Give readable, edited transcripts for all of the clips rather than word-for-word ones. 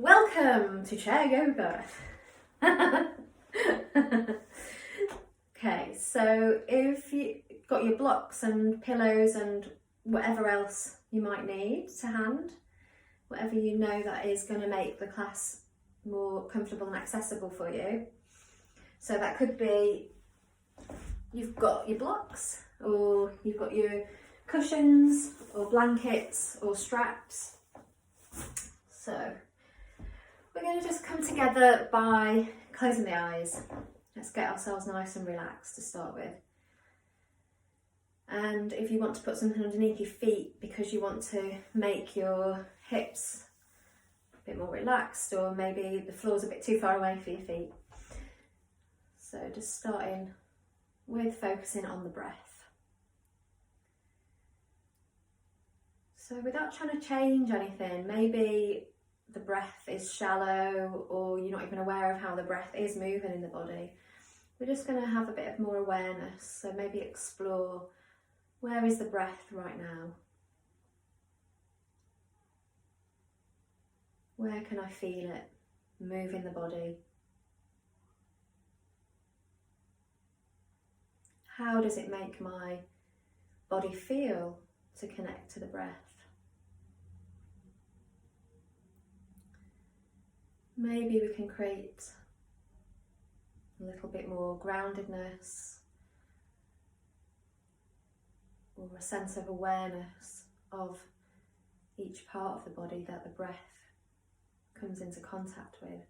Welcome to chair yoga. Okay, so if you've got your blocks and pillows and whatever else you might need to hand, whatever you know that is going to make the class more comfortable and accessible for you. So that could be you've got your blocks, or you've got your cushions or blankets or straps. So we're going to just come together by closing the eyes. Let's get ourselves nice and relaxed to start with. And if you want to put something underneath your feet because you want to make your hips a bit more relaxed, or maybe the floor's a bit too far away for your feet. So just starting with focusing on the breath. So without trying to change anything, maybe the breath is shallow or you're not even aware of how the breath is moving in the body. We're just going to have a bit of more awareness. So maybe explore, where is the breath right now? Where can I feel it move in the body? How does it make my body feel to connect to the breath? Maybe we can create a little bit more groundedness or a sense of awareness of each part of the body that the breath comes into contact with.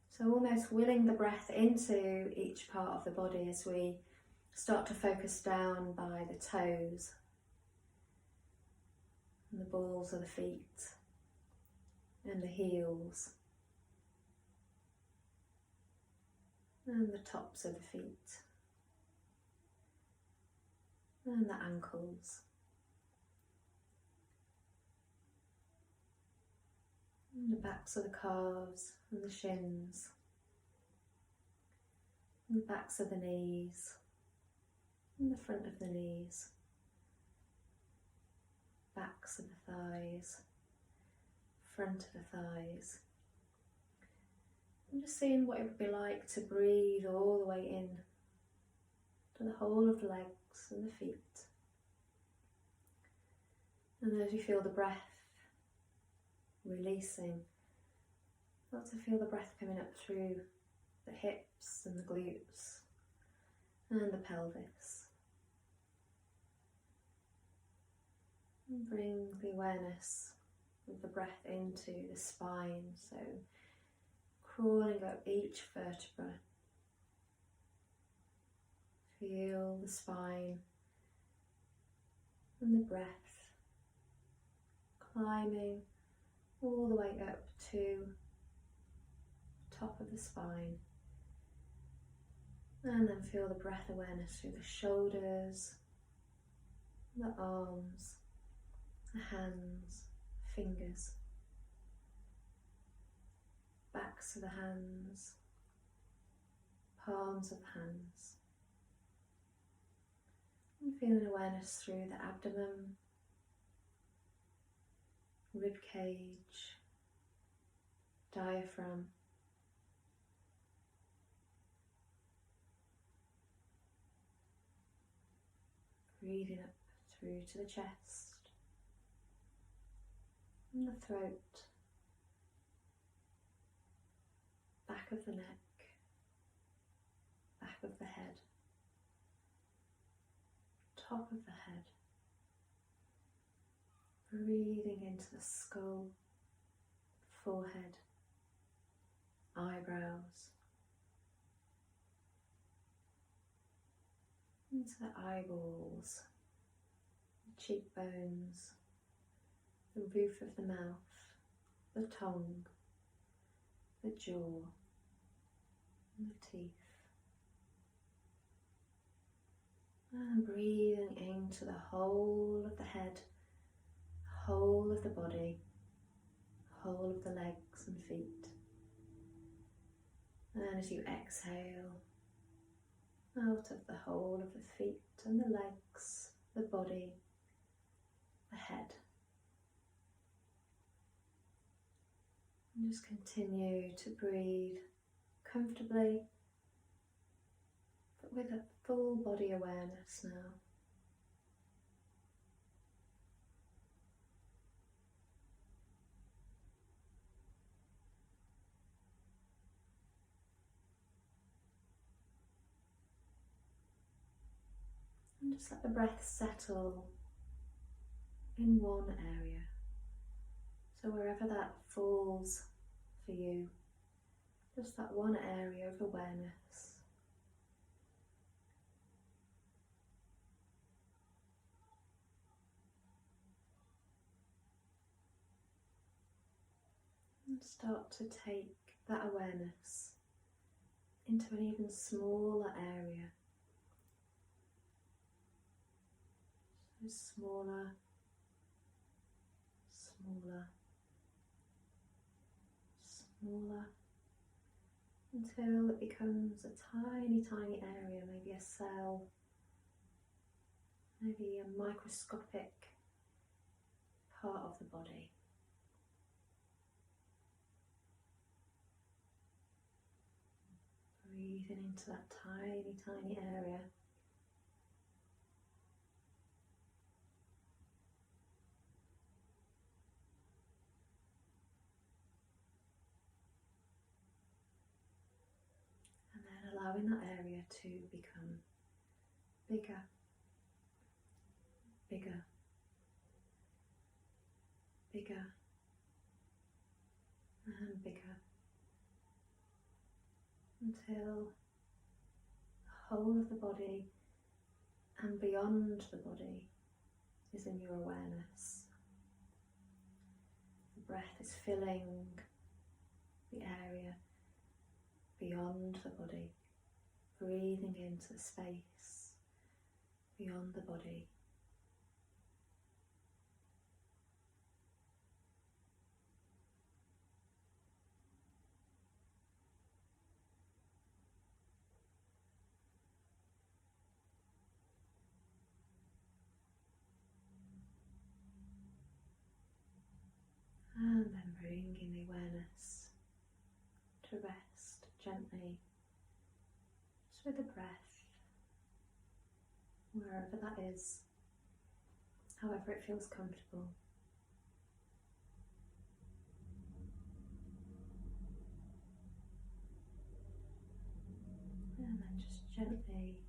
So almost willing the breath into each part of the body as we start to focus down by the toes and the balls of the feet and the heels and the tops of the feet and the ankles and the backs of the calves and the shins and the backs of the knees and the front of the knees, backs of the thighs, front of the thighs. I'm just seeing what it would be like to breathe all the way in to the whole of the legs and the feet. And as you feel the breath releasing, start to feel the breath coming up through the hips and the glutes and the pelvis. And bring the awareness of the breath into the spine, so crawling up each vertebra. Feel the spine and the breath climbing all the way up to the top of the spine. And then feel the breath awareness through the shoulders, the arms, the hands, fingers, backs of the hands, palms of the hands. And feeling awareness through the abdomen, rib cage, diaphragm, breathing up through to the chest and the throat, back of the neck, back of the head, top of the head, breathing into the skull, forehead, eyebrows, into the eyeballs, the cheekbones, the roof of the mouth, the tongue, the jaw, and the teeth. And breathing into the whole of the head, the whole of the body, the whole of the legs and feet. And as you exhale, out of the whole of the feet and the legs, the body, the head. And just continue to breathe comfortably, but with a full body awareness now. And just let the breath settle in one area. So wherever that falls for you, just that one area of awareness. And start to take that awareness into an even smaller area. So smaller, smaller, smaller, until it becomes a tiny, tiny area, maybe a cell, maybe a microscopic part of the body. Breathing into that tiny, tiny area. And then allowing that area to become bigger, bigger, bigger, and bigger, until the whole of the body and beyond the body is in your awareness. The breath is filling the area beyond the body, breathing into the space beyond the body. And then bringing the awareness to rest gently, just with the breath, wherever that is, however it feels comfortable. And then just gently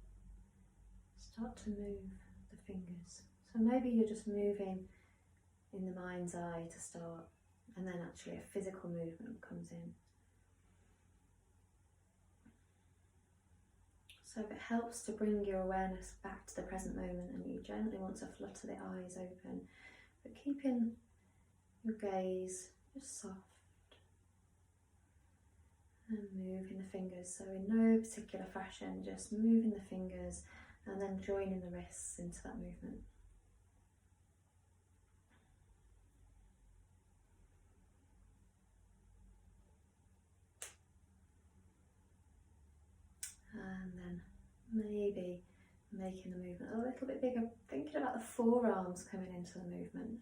start to move the fingers. So maybe you're just moving in the mind's eye to start, and then actually a physical movement comes in. So if it helps to bring your awareness back to the present moment and you gently want to flutter the eyes open, but keeping your gaze just soft, and moving the fingers, so in no particular fashion, just moving the fingers and then joining the wrists into that movement. And then maybe making the movement a little bit bigger, thinking about the forearms coming into the movement.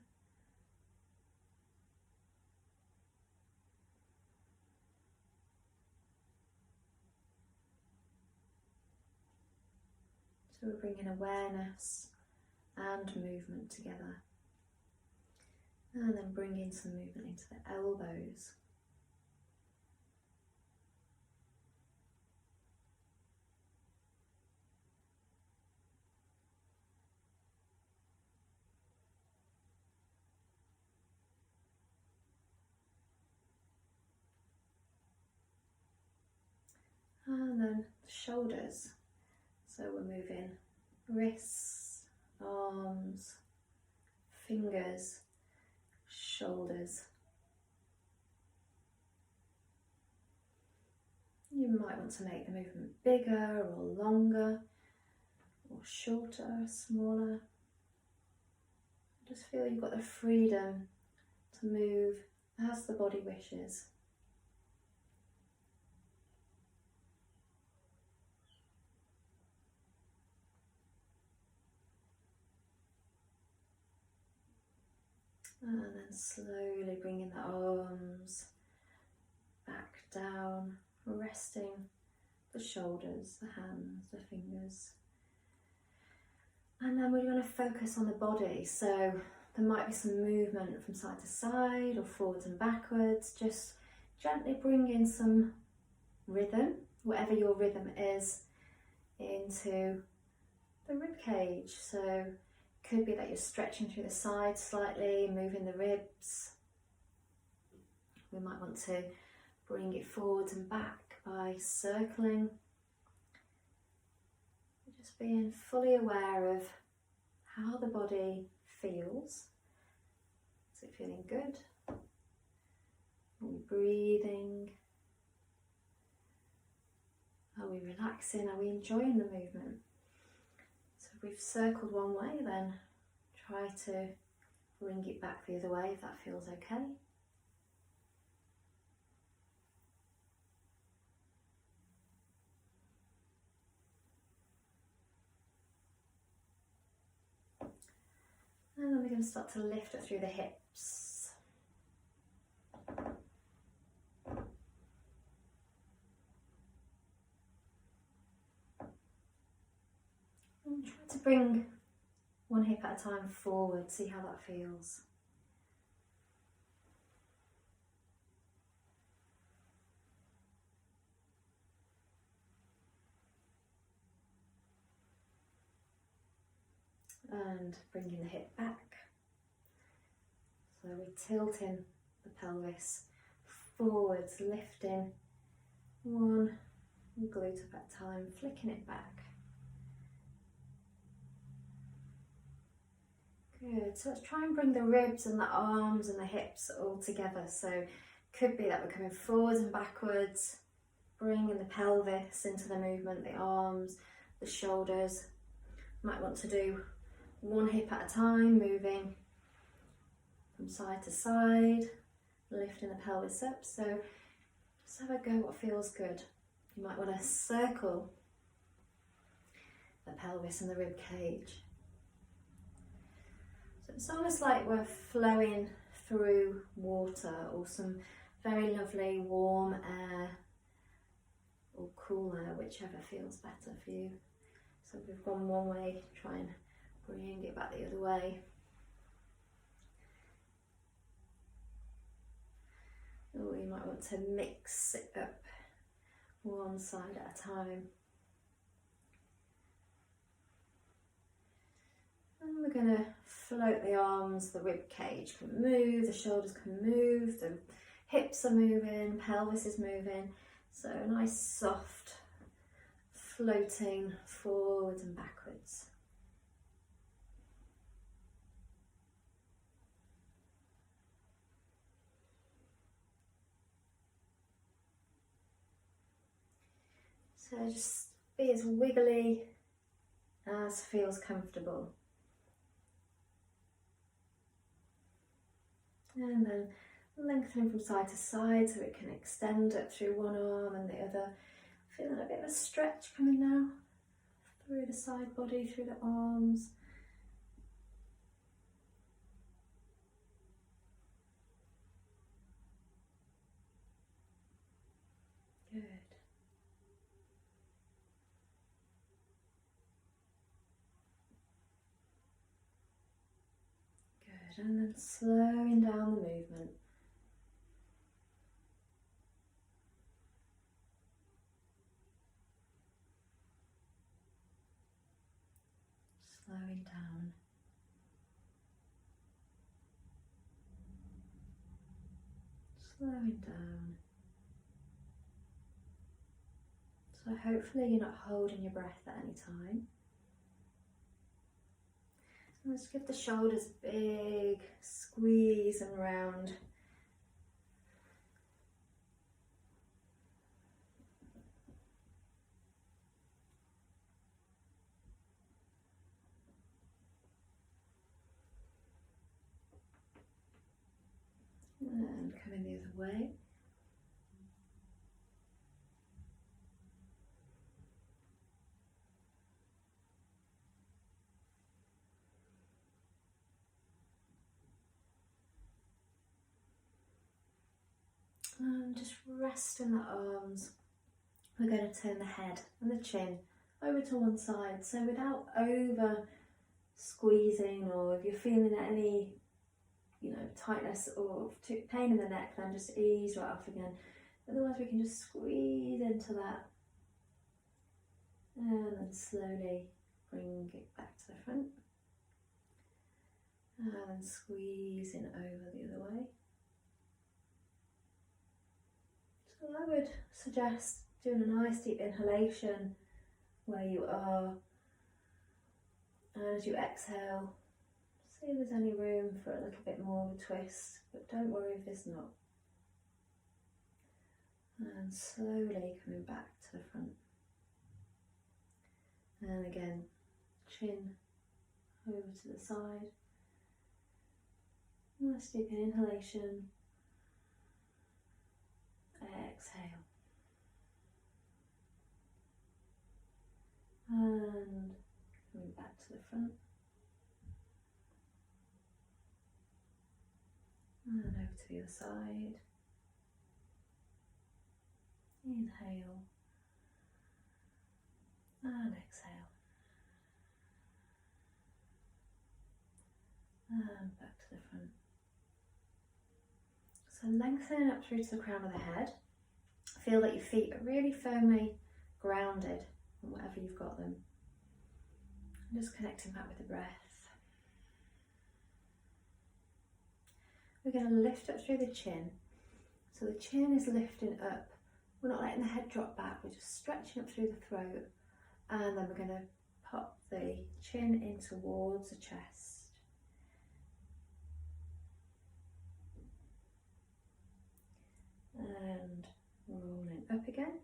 So we're bringing awareness and movement together. And then bringing some movement into the elbows. And then shoulders. So we're moving wrists, arms, fingers, shoulders. You might want to make the movement bigger or longer, or shorter, smaller. Just feel you've got the freedom to move as the body wishes. And then slowly bringing the arms down, resting the shoulders, the hands, the fingers. And then we're going to focus on the body. So there might be some movement from side to side or forwards and backwards. Just gently bring in some rhythm, whatever your rhythm is, into the rib cage. So it could be that you're stretching through the sides slightly, moving the ribs. We might want to bring it forwards and back by circling. Just being fully aware of how the body feels. Is it feeling good? Are we breathing? Are we relaxing? Are we enjoying the movement? So if we've circled one way, then try to bring it back the other way if that feels okay. And then we're going to start to lift it through the hips. And try to bring one hip at a time forward, see how that feels. And bringing the hip back. So we're tilting the pelvis forwards, lifting one glute up at a time, flicking it back. Good, so let's try and bring the ribs and the arms and the hips all together. So could be that we're coming forwards and backwards, bringing the pelvis into the movement, the arms, the shoulders. Might want to do one hip at a time, moving from side to side, lifting the pelvis up. So just have a go what feels good. You might want to circle the pelvis and the rib cage. So it's almost like we're flowing through water or some very lovely warm air or cool air, whichever feels better for you. So if we've gone one way, try and bring it back the other way. Or you might want to mix it up one side at a time. And we're going to float the arms, the rib cage can move, the shoulders can move, the hips are moving, pelvis is moving. So a nice soft floating forwards and backwards. So just be as wiggly as feels comfortable. And then lengthening from side to side so it can extend up through one arm and the other. Feeling a bit of a stretch coming now through the side body, through the arms. Good. Good, and then slowing down the movement. Slowing down. Slowing down. So hopefully you're not holding your breath at any time. So let's give the shoulders a big squeeze and round. And coming the other way. And just resting the arms. We're going to turn the head and the chin over to one side. So without over squeezing, or if you're feeling any, tightness or pain in the neck, then just ease right off again. Otherwise we can just squeeze into that and then slowly bring it back to the front. And then squeezing over the other way. So I would suggest doing a nice deep inhalation where you are, and as you exhale, see if there's any room for a little bit more of a twist, but don't worry if there's not. And slowly coming back to the front. And again, chin over to the side. Nice deep inhalation. Exhale. And coming back to the front. And over to the other side. Inhale. And exhale. And back to the front. So lengthening up through to the crown of the head. Feel that your feet are really firmly grounded on whatever you've got them. And just connecting back with the breath. We're going to lift up through the chin. So the chin is lifting up. We're not letting the head drop back, we're just stretching up through the throat. And then we're going to pop the chin in towards the chest. And rolling up again.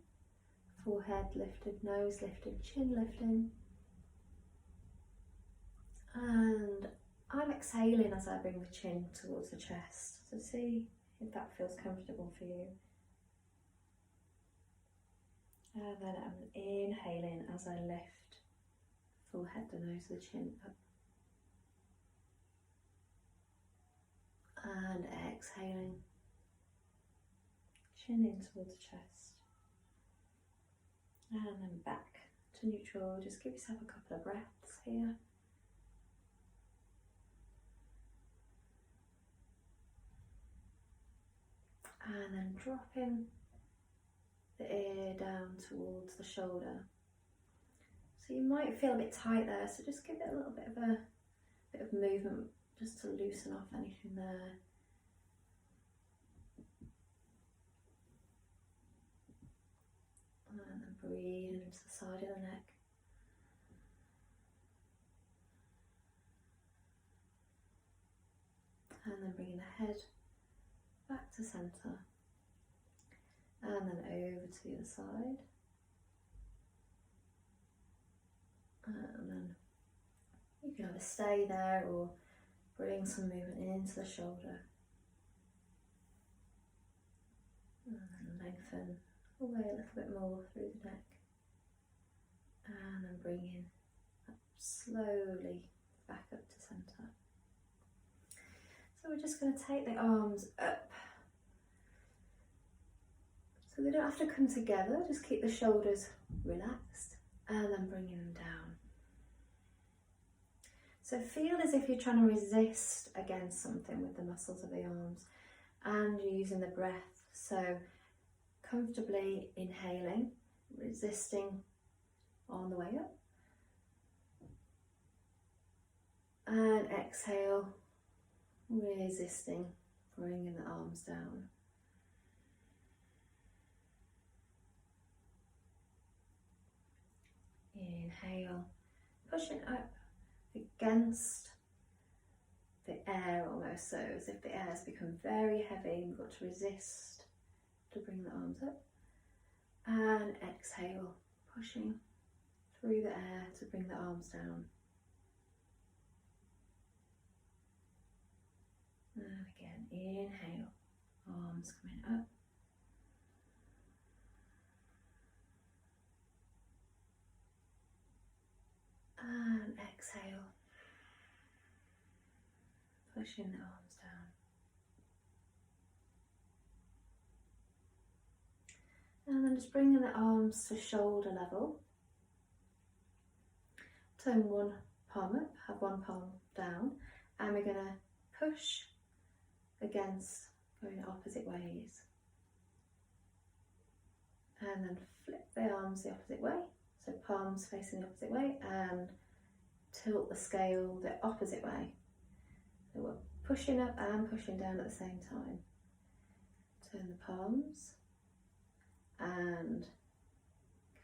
Forehead lifted, nose lifted, chin lifting. And I'm exhaling as I bring the chin towards the chest. So see if that feels comfortable for you. And then I'm inhaling as I lift forehead, the nose, the chin up. And exhaling. Chin in towards the chest. And then back to neutral. Just give yourself a couple of breaths here. And then dropping the ear down towards the shoulder. So you might feel a bit tight there, so just give it a little bit of movement just to loosen off anything there. And then breathing into the side of the neck. And then bringing the head back to centre. And then over to the other side. And then you can either stay there or bring some movement into the shoulder. And then lengthen away a little bit more through the neck. And then bringing up slowly back up to centre. So we're just going to take the arms up. So they don't have to come together, just keep the shoulders relaxed and then bringing them down. So feel as if you're trying to resist against something with the muscles of the arms, and you're using the breath. So comfortably inhaling, resisting on the way up, and exhale, resisting, bringing the arms down. Inhale, pushing up against the air almost, so as if the air has become very heavy, you've got to resist to bring the arms up. And exhale, pushing through the air to bring the arms down. And again, inhale, arms coming up. And exhale, pushing the arms down. And then just bringing the arms to shoulder level. Turn one palm up, have one palm down, and we're going to push against, going opposite ways. And then flip the arms the opposite way, so palms facing the opposite way, and tilt the scale the opposite way. So we're pushing up and pushing down at the same time. Turn the palms and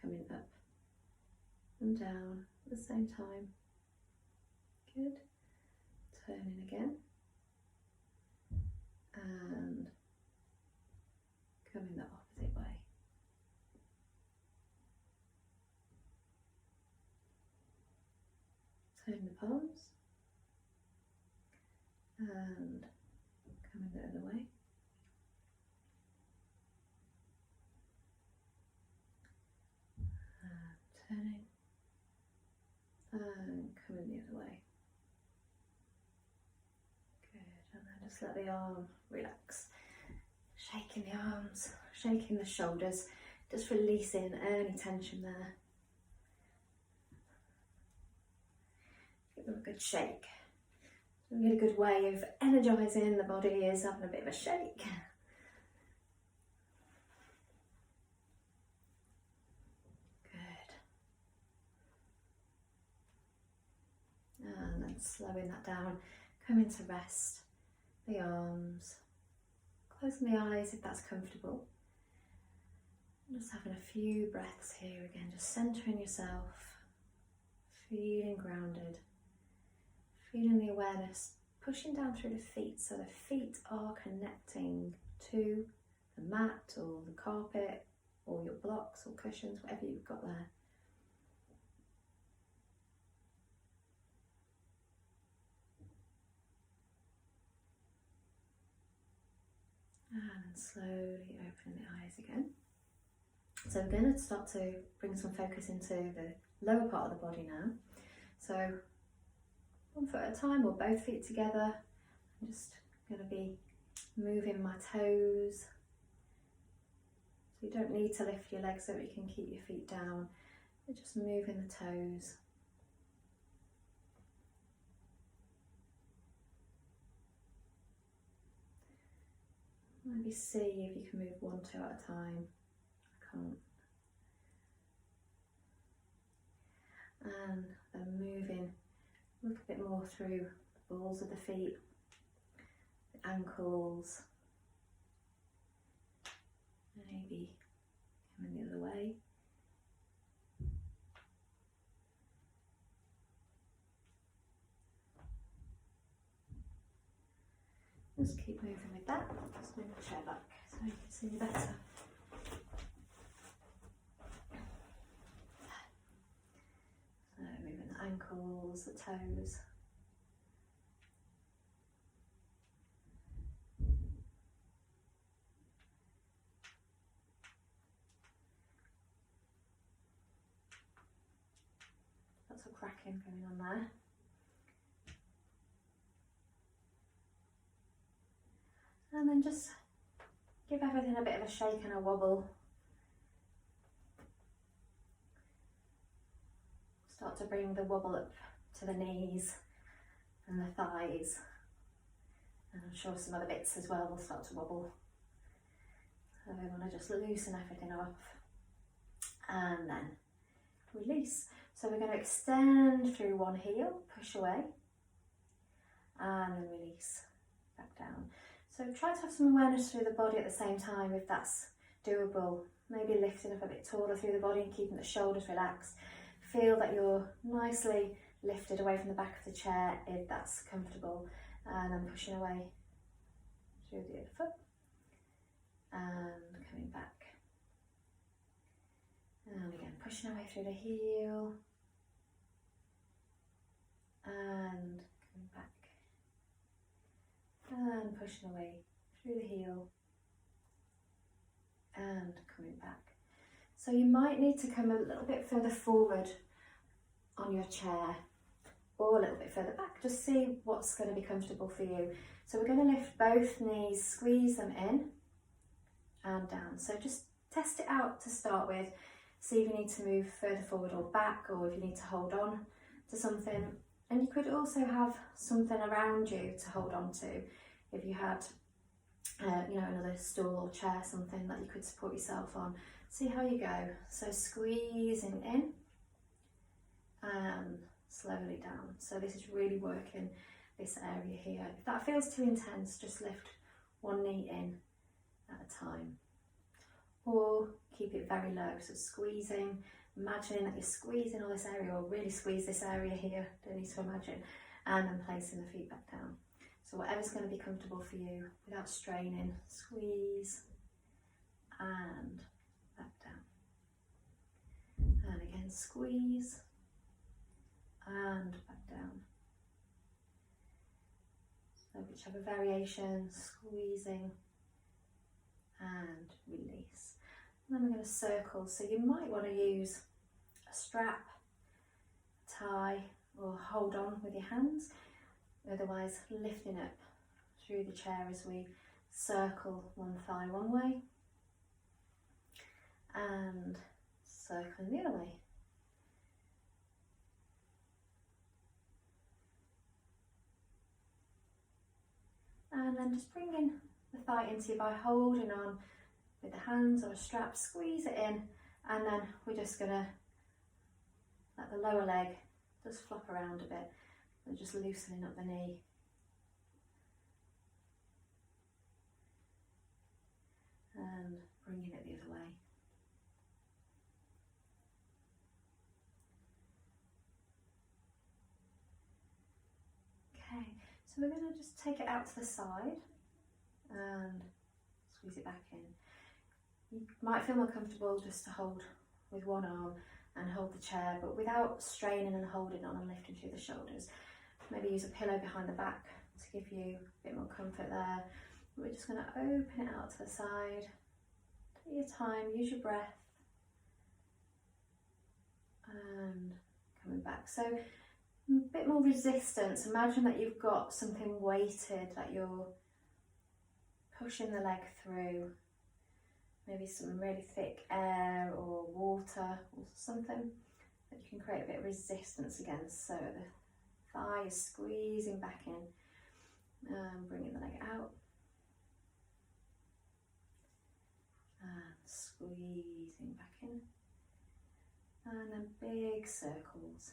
coming up and down at the same time. Good. Turning again and coming the opposite way. Turn the palms and coming the other way. Turning and coming the other way. Good, and then just let the arm relax. Shaking the arms, shaking the shoulders, just releasing any tension there. Give them a good shake. A really good way of energising the body is having a bit of a shake. And then slowing that down, coming to rest, the arms, closing the eyes if that's comfortable. Just having a few breaths here again, just centering yourself, feeling grounded, feeling the awareness pushing down through the feet, so the feet are connecting to the mat or the carpet or your blocks or cushions, whatever you've got there. And slowly opening the eyes again. So we're going to start to bring some focus into the lower part of the body now. So one foot at a time or both feet together. I'm just going to be moving my toes. So you don't need to lift your legs so that you can keep your feet down. You're just moving the toes. Maybe see if you can move one toe at a time. I can't. And then moving a little bit more through the balls of the feet, the ankles, maybe coming the other way. Just keep moving with that. Just move the chair back so you can see me better. So moving the ankles, the toes. Lots of cracking going on there. And then just give everything a bit of a shake and a wobble. Start to bring the wobble up to the knees and the thighs. And I'm sure some other bits as well will start to wobble. So we want to just loosen everything off. And then release. So we're going to extend through one heel, push away, and then release back down. So try to have some awareness through the body at the same time if that's doable. Maybe lifting up a bit taller through the body and keeping the shoulders relaxed. Feel that you're nicely lifted away from the back of the chair if that's comfortable. And then pushing away through the other foot. And coming back. And again, pushing away through the heel. And coming back. And pushing away through the heel and coming back. So you might need to come a little bit further forward on your chair or a little bit further back. Just see what's going to be comfortable for you. So we're going to lift both knees, squeeze them in and down. So just test it out to start with, see if you need to move further forward or back, or if you need to hold on to something. And you could also have something around you to hold on to. If you had, you know, another stool or chair, something that you could support yourself on. See how you go. So squeezing in and slowly down. So this is really working this area here. If that feels too intense, just lift one knee in at a time. Or keep it very low, so squeezing, imagining that you're squeezing all this area, or really squeeze this area here, don't need to imagine, and then placing the feet back down. So whatever's going to be comfortable for you without straining, squeeze and back down. And again, squeeze and back down. So whichever variation, squeezing and release. And then we're going to circle, so you might want to use a strap, tie, or hold on with your hands, otherwise lifting up through the chair as we circle one thigh one way and circling the other way. And then just bringing the thigh into you by holding on with the hands or a strap, squeeze it in, and then we're just going to let the lower leg just flop around a bit and just loosening up the knee. And bringing it the other way. Okay, so we're going to just take it out to the side and squeeze it back in. You might feel more comfortable just to hold with one arm and hold the chair, but without straining and holding on and lifting through the shoulders. Maybe use a pillow behind the back to give you a bit more comfort there. We're just going to open it out to the side. Take your time, use your breath. And coming back. So a bit more resistance. Imagine that you've got something weighted, that you're pushing the leg through. Maybe some really thick air or water or something that you can create a bit of resistance against. So the thigh is squeezing back in and bringing the leg out. And squeezing back in. And then big circles.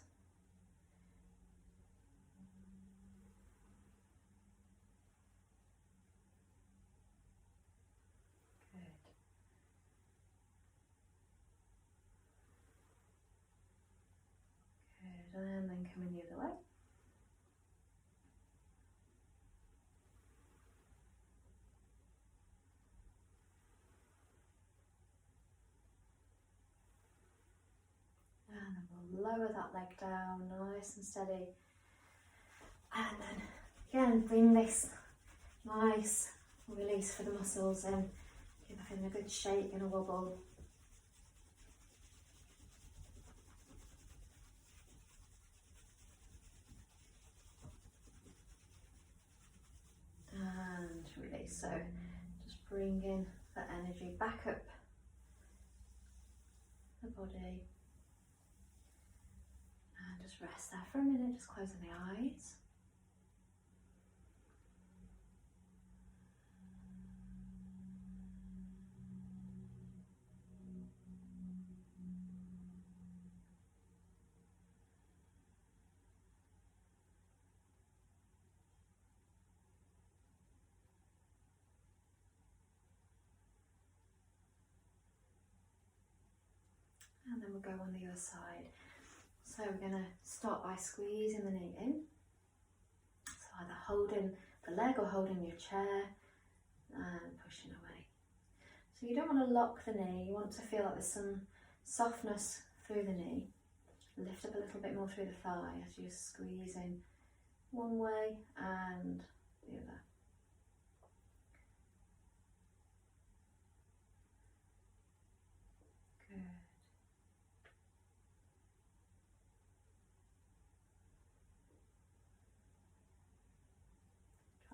And then coming the other way. And then we'll lower that leg down, nice and steady. And then again, bring this nice release for the muscles in. Give that feeling a good shake and a wobble. And release. So just bringing that energy back up the body. And just rest there for a minute, just closing the eyes. And then we'll go on the other side. So we're going to start by squeezing the knee in. So either holding the leg or holding your chair and pushing away. So you don't want to lock the knee, you want to feel like there's some softness through the knee. Lift up a little bit more through the thigh as you're squeezing one way and the other.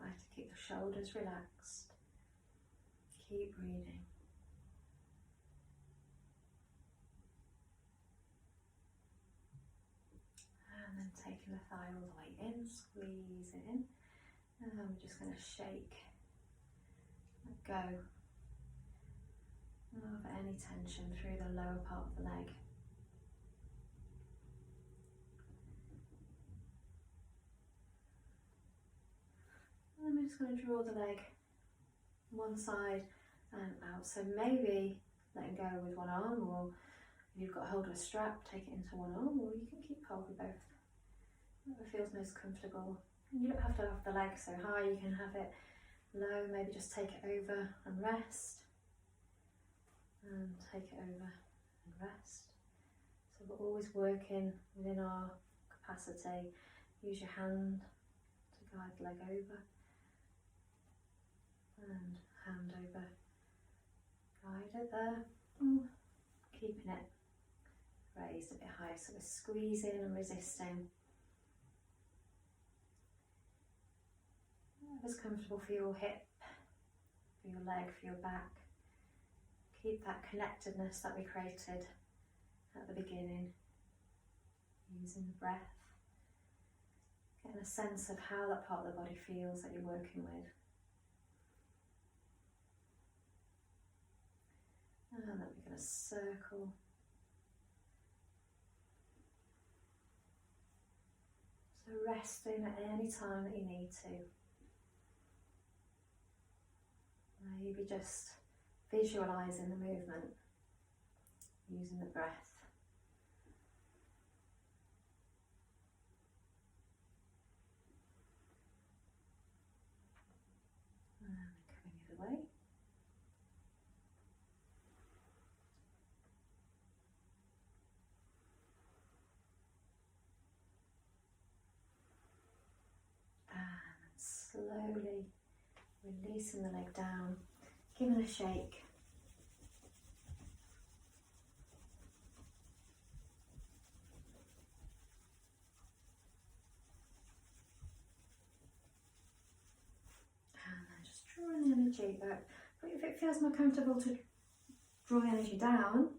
To keep the shoulders relaxed. Keep breathing. And then taking the thigh all the way in, squeeze it in. And then we're just going to shake, let go of any tension through the lower part of the leg. And we're just going to draw the leg one side and out. So maybe letting go with one arm, or if you've got hold of a strap, take it into one arm, or you can keep hold of both. Whatever feels most comfortable. And you don't have to have the leg so high, you can have it low, maybe just take it over and rest. And take it over and rest. So we're always working within our capacity. Use your hand to guide the leg over. And hand over. Guide it there. Keeping it raised a bit higher. So we're squeezing and resisting. Whatever's comfortable for your hip, for your leg, for your back. Keep that connectedness that we created at the beginning, using the breath, getting a sense of how that part of the body feels that you're working with. And then we're going to circle. So resting at any time that you need to. Maybe just visualising the movement, using the breath. And coming the other way. And slowly releasing the leg down, giving a shake. Drawing the energy up. But if it feels more comfortable to draw the energy down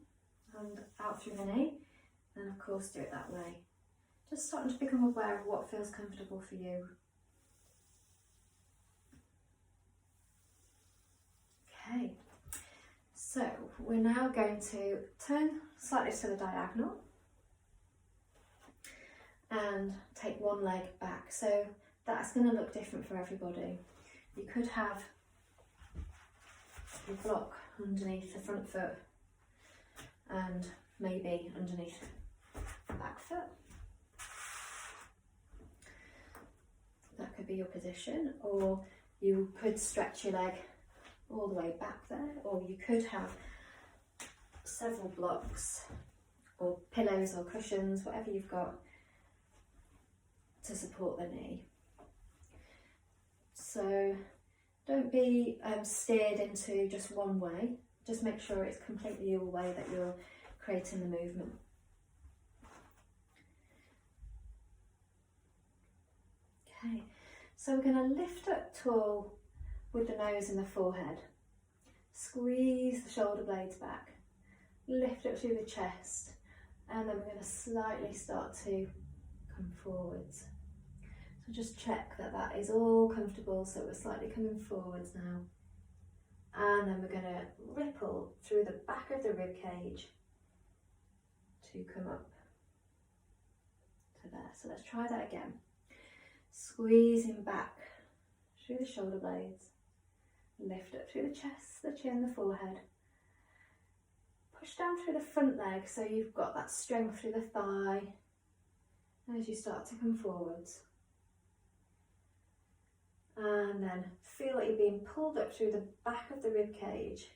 and out through the knee, then of course do it that way. Just starting to become aware of what feels comfortable for you. Okay, so we're now going to turn slightly to the diagonal and take one leg back. So that's going to look different for everybody. You could have your block underneath the front foot and maybe underneath the back foot. That could be your position, or you could stretch your leg all the way back there, or you could have several blocks or pillows or cushions, whatever you've got to support the knee. So don't be steered into just one way. Just make sure it's completely your way that you're creating the movement. Okay, so we're going to lift up tall with the nose and the forehead. Squeeze the shoulder blades back. Lift up through the chest. And then we're going to slightly start to come forwards. So just check that that is all comfortable, so we're slightly coming forwards now. And then we're going to ripple through the back of the rib cage to come up to there. So let's try that again. Squeezing back through the shoulder blades. Lift up through the chest, the chin, the forehead. Push down through the front leg so you've got that strength through the thigh as you start to come forwards. And then feel like you're being pulled up through the back of the rib cage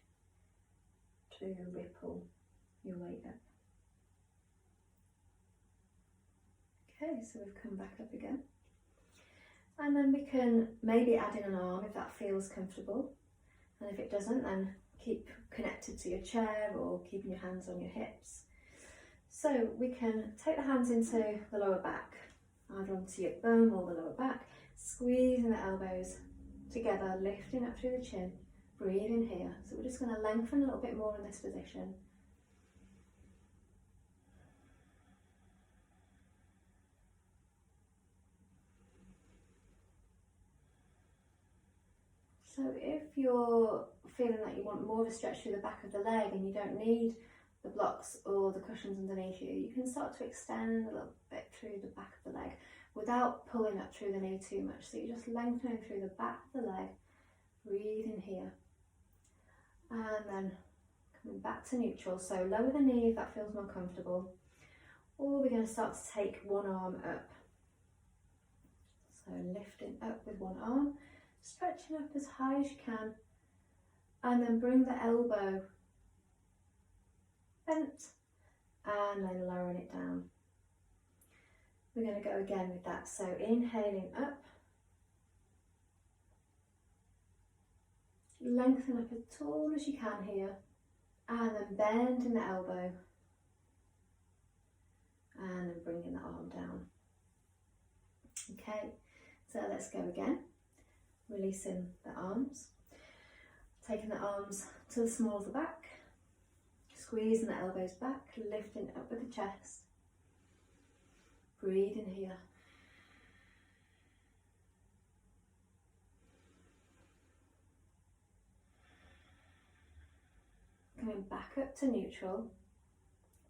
to ripple your weight up. Okay, so we've come back up again. And then we can maybe add in an arm if that feels comfortable. And if it doesn't, then keep connected to your chair or keeping your hands on your hips. So we can take the hands into the lower back, either onto your bum or the lower back, squeezing the elbows together, lifting up through the chin, breathing here. So we're just going to lengthen a little bit more in this position. So if you're feeling that you want more of a stretch through the back of the leg and you don't need the blocks or the cushions underneath you, you can start to extend a little bit through the back of the leg without pulling up through the knee too much. So you're just lengthening through the back of the leg, breathe in here, and then coming back to neutral. So lower the knee if that feels more comfortable, or we're going to start to take one arm up. So lifting up with one arm, stretching up as high as you can, and then bring the elbow bent and then lowering it down. We're going to go again with that. So inhaling up, lengthen up as tall as you can here, and then bending the elbow, and then bringing the arm down. Okay, so let's go again. Releasing the arms, taking the arms to the small of the back, squeezing the elbows back, lifting up with the chest. Breathe in here. Coming back up to neutral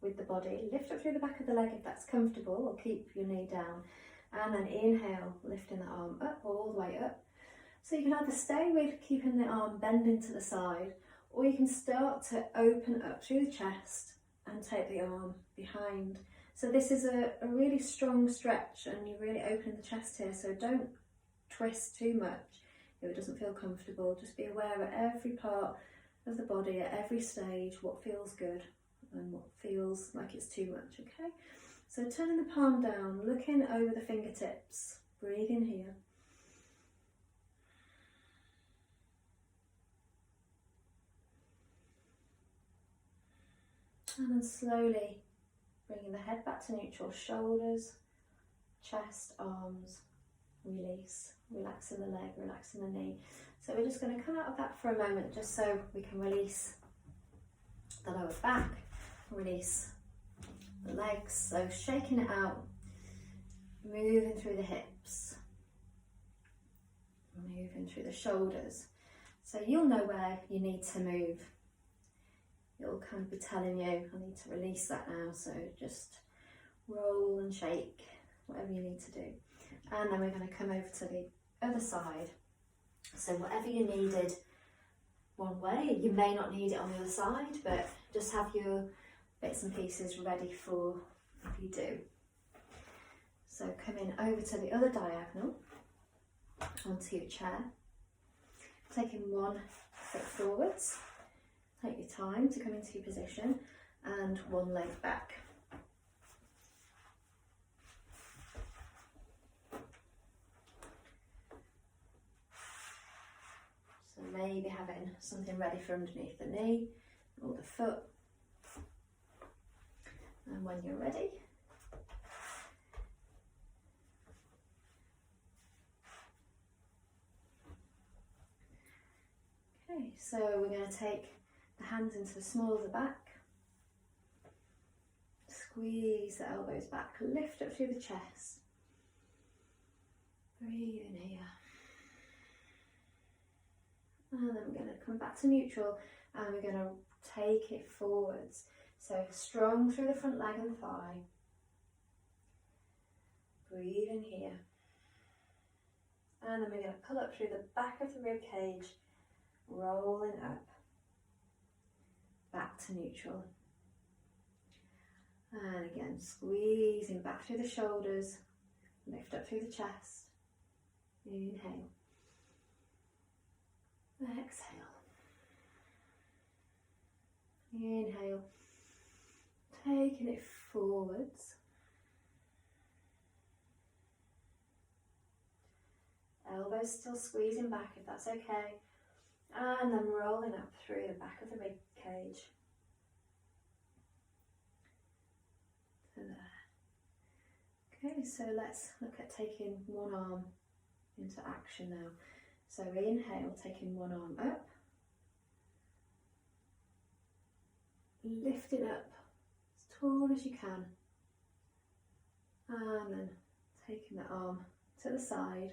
with the body. Lift up through the back of the leg if that's comfortable, or keep your knee down. And then inhale, lifting the arm up, all the way up. So you can either stay with keeping the arm bending to the side, or you can start to open up through the chest and take the arm behind. So this is a really strong stretch, and you're really opening the chest here, so don't twist too much if it doesn't feel comfortable. Just be aware at every part of the body, at every stage, what feels good and what feels like it's too much, okay? So turning the palm down, looking over the fingertips, breathe in here. And then slowly bringing the head back to neutral, shoulders, chest, arms, release, relaxing the leg, relaxing the knee. So we're just going to come out of that for a moment just so we can release the lower back, release the legs. So shaking it out, moving through the hips, moving through the shoulders. So you'll know where you need to move. It'll kind of be telling you, I need to release that now, so just roll and shake, whatever you need to do. And then we're going to come over to the other side. So whatever you needed one way, you may not need it on the other side, but just have your bits and pieces ready for if you do. So coming over to the other diagonal, onto your chair, taking one foot forwards. Take your time to come into your position, and one leg back. So maybe having something ready for underneath the knee or the foot. And when you're ready, okay, so we're going to take the hands into the small of the back, squeeze the elbows back, lift up through the chest, breathe in here, and then we're going to come back to neutral, and we're going to take it forwards, so strong through the front leg and thigh, breathe in here, and then we're going to pull up through the back of the rib cage, rolling up, back to neutral, and again squeezing back through the shoulders, lift up through the chest, inhale, exhale, inhale, taking it forwards, elbows still squeezing back if that's okay, and then rolling up through the back of the rib cage to there. Okay, so let's look at taking one arm into action now. So inhale, taking one arm up, lift it up as tall as you can, and then taking the arm to the side,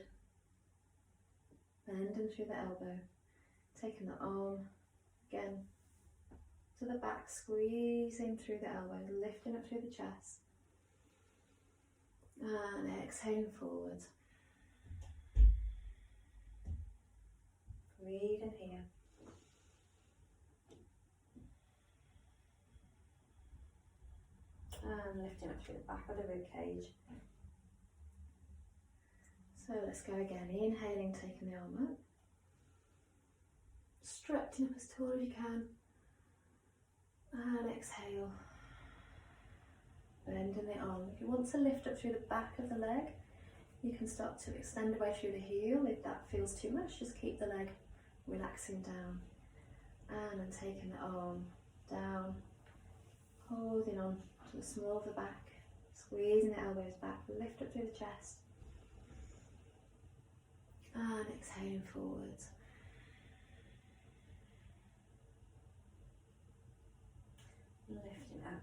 bending through the elbow, taking the arm again to the back, squeezing through the elbows, lifting up through the chest, and exhaling forward. Breathe in here. And lifting up through the back of the rib cage. So let's go again. Inhaling, taking the arm up. Stretching up as tall as you can. And exhale. Bending the arm. If you want to lift up through the back of the leg, you can start to extend away through the heel. If that feels too much, just keep the leg relaxing down. And then taking the arm down, holding on to the small of the back, squeezing the elbows back, lift up through the chest. And exhaling forwards. Lifting up.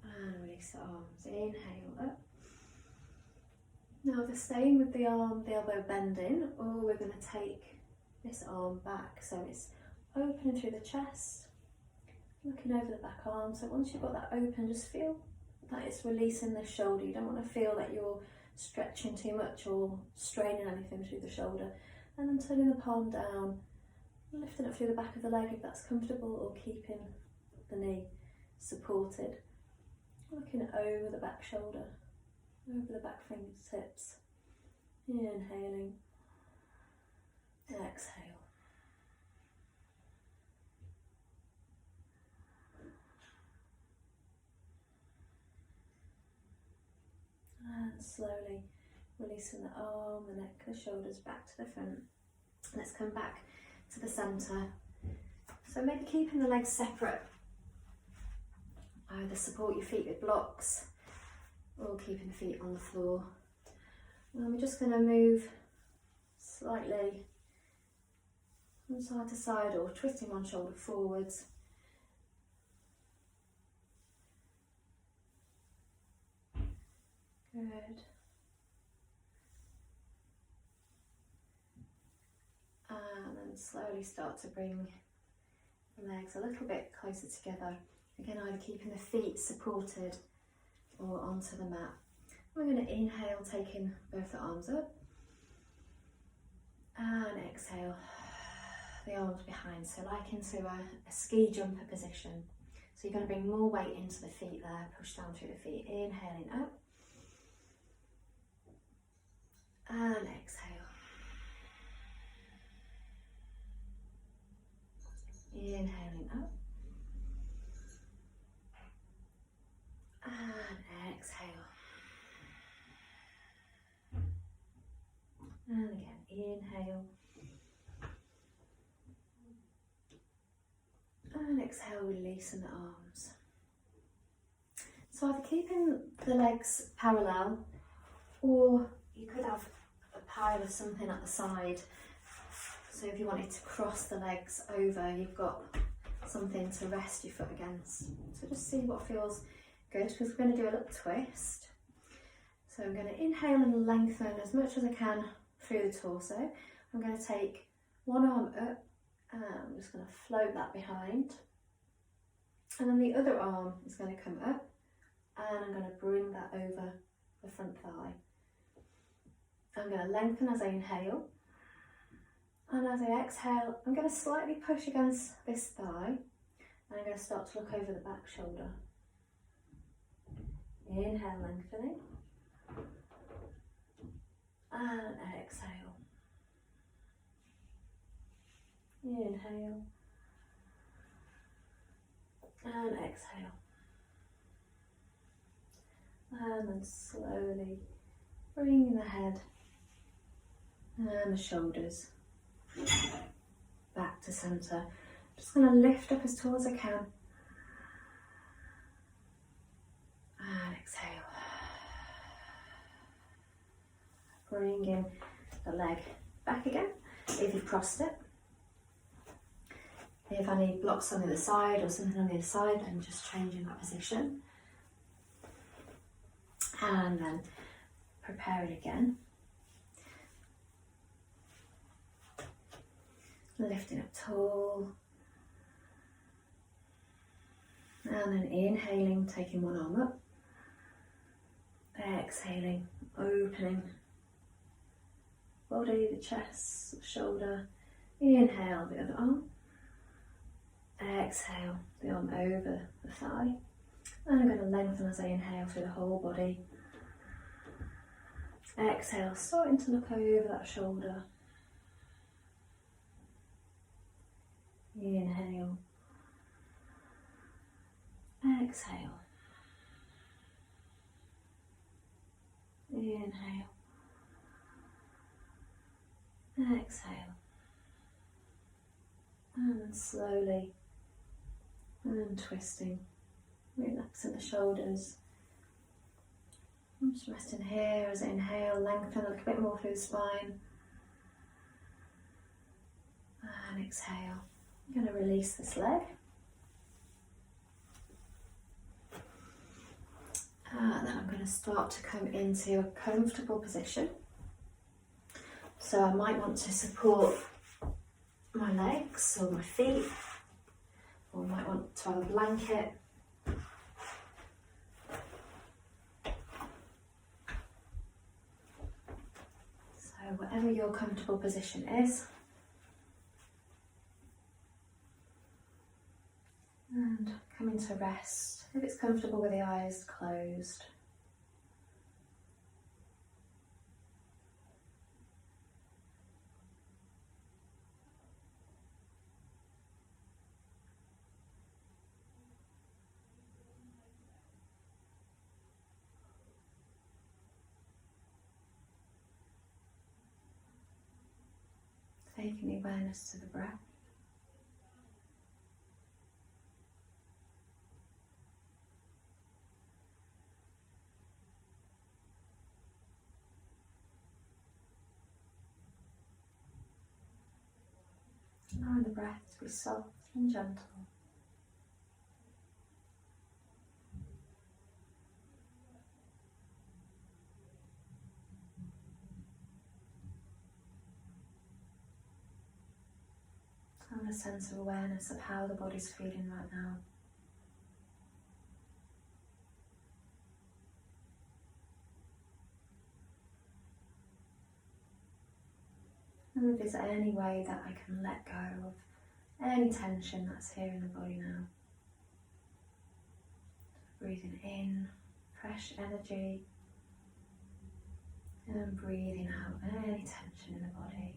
And release the arms. Inhale up. Now, we're staying with the arm, the elbow bending, or we're going to take this arm back so it's opening through the chest, looking over the back arm. So once you've got that open, just feel that it's releasing the shoulder. You don't want to feel that you're stretching too much or straining anything through the shoulder. And then turning the palm down, lifting up through the back of the leg if that's comfortable, or keeping the knee supported. Looking over the back shoulder, over the back fingertips. Inhaling, exhale. And slowly releasing the arm, the neck, the shoulders back to the front. Let's come back to the centre. So maybe keeping the legs separate. Either support your feet with blocks or keeping the feet on the floor. And we're just going to move slightly from side to side, or twisting one shoulder forwards. Good. And then slowly start to bring the legs a little bit closer together. Again, either keeping the feet supported or onto the mat. We're going to inhale, taking both the arms up. And exhale, the arms behind. So like into a ski jumper position. So you're going to bring more weight into the feet there, push down through the feet. Inhaling up. And exhale. Inhaling up. And exhale. And again, inhale. And exhale, releasing the arms. So either keeping the legs parallel, or you could have a pile of something at the side. So if you wanted to cross the legs over, you've got something to rest your foot against. So just see what feels good, because we're going to do a little twist. So I'm going to inhale and lengthen as much as I can through the torso. I'm going to take one arm up, and I'm just going to float that behind. And then the other arm is going to come up, and I'm going to bring that over the front thigh. I'm going to lengthen as I inhale. And as I exhale, I'm going to slightly push against this thigh, and I'm going to start to look over the back shoulder. Inhale, lengthening. And exhale. Inhale. And exhale. And then slowly bringing the head and the shoulders back to centre. Just going to lift up as tall as I can. And exhale. Bringing the leg back again, if you've crossed it. If any blocks on the other side or something on the other side, then just changing that position. And then prepare it again. Lifting up tall. And then inhaling, taking one arm up. Exhaling, opening. Body, the chest, the shoulder. Inhale, the other arm. Exhale, the arm over the thigh. And I'm going to lengthen as I inhale through the whole body. Exhale, starting to look over that shoulder. Inhale. Exhale. Inhale. Exhale. And slowly and twisting, relaxing the shoulders. I'm just resting here as I inhale, lengthen a little bit more through the spine. And exhale. I'm going to release this leg. And then I'm going to start to come into a comfortable position. So I might want to support my legs or my feet, or I might want to have a blanket. So whatever your comfortable position is. And come into rest, if it's comfortable with the eyes closed. Taking the awareness to the breath. Allowing the breath to be soft and gentle. And a sense of awareness of how the body's feeling right now. And if there's any way that I can let go of any tension that's here in the body now. Breathing in fresh energy and breathing out any tension in the body.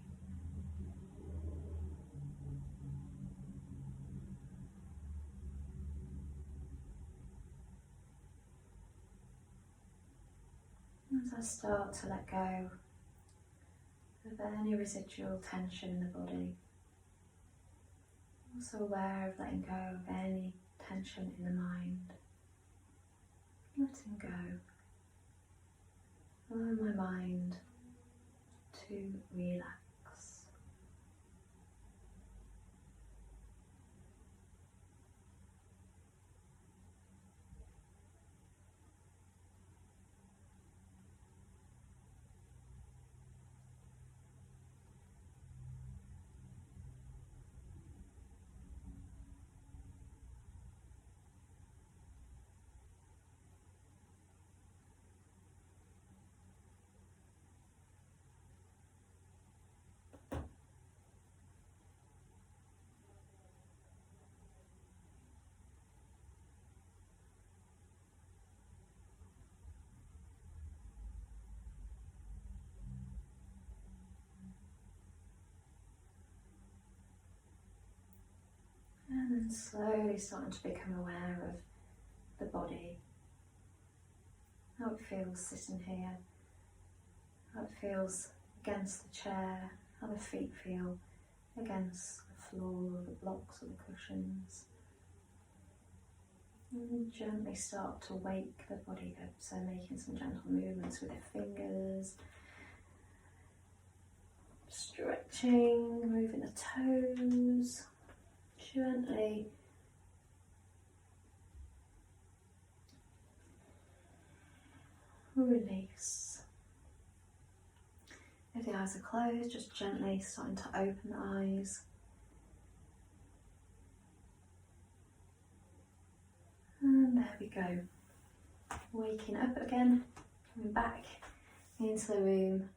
As I start to let go of any residual tension in the body, also aware of letting go of any tension in the mind, letting go, allowing my mind to relax. And then slowly starting to become aware of the body, how it feels sitting here, how it feels against the chair, how the feet feel against the floor, the blocks or the cushions. And gently start to wake the body up, so making some gentle movements with the fingers, stretching, moving the toes. Gently release. If the eyes are closed, just gently starting to open the eyes. And there we go. Waking up again, coming back into the room,